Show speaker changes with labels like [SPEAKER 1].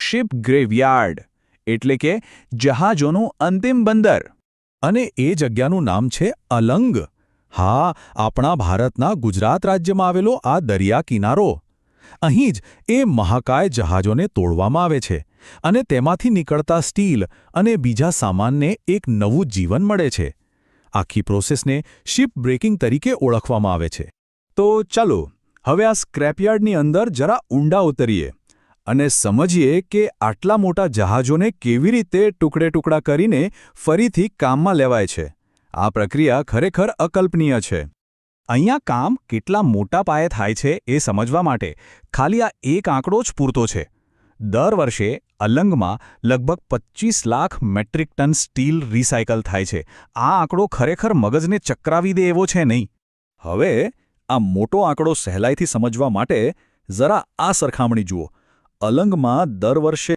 [SPEAKER 1] Ship ગ્રેવયાર્ડ, એટલે કે જહાજોનું અંતિમ બંદર.
[SPEAKER 2] અને એ જગ્યાનું નામ છે અલંગ. હા, આપણા ભારતના ગુજરાત રાજ્યમાં આવેલો આ દરિયા કિનારો. અહીં જ એ મહાકાય જહાજોને તોડવામાં આવે છે અને તેમાંથી નીકળતા સ્ટીલ અને બીજા સામાનને એક નવું જીવન મળે છે. આખી પ્રોસેસને શિપ બ્રેકિંગ તરીકે ઓળખવામાં આવે છે.
[SPEAKER 1] તો ચાલો હવે આ સ્ક્રેપયાર્ડની અંદર જરા ઊંડા ઉતરીએ અને સમજીએ કે આટલા મોટા જહાજોને કેવી રીતે ટુકડે-ટુકડા કરીને ફરીથી કામમાં લેવાય છે. આ પ્રક્રિયા ખરેખર અકલ્પનીય છે. અહીંયા કામ કેટલા મોટા પાયે થાય છે એ સમજવા માટે ખાલી આ એક આંકડો જ પૂરતો છે. દર વર્ષે અલંગમાં લગભગ 25 lakh metric ton steel recycle થાય છે. આ આંકડો ખરેખર મગજને ચક્રાવી દે એવો છે નહીં. હવે આ મોટો આંકડો સહેલાઈથી સમજવા માટે જરા આ સરખામણી જુઓ. અલંગમાં દર વર્ષે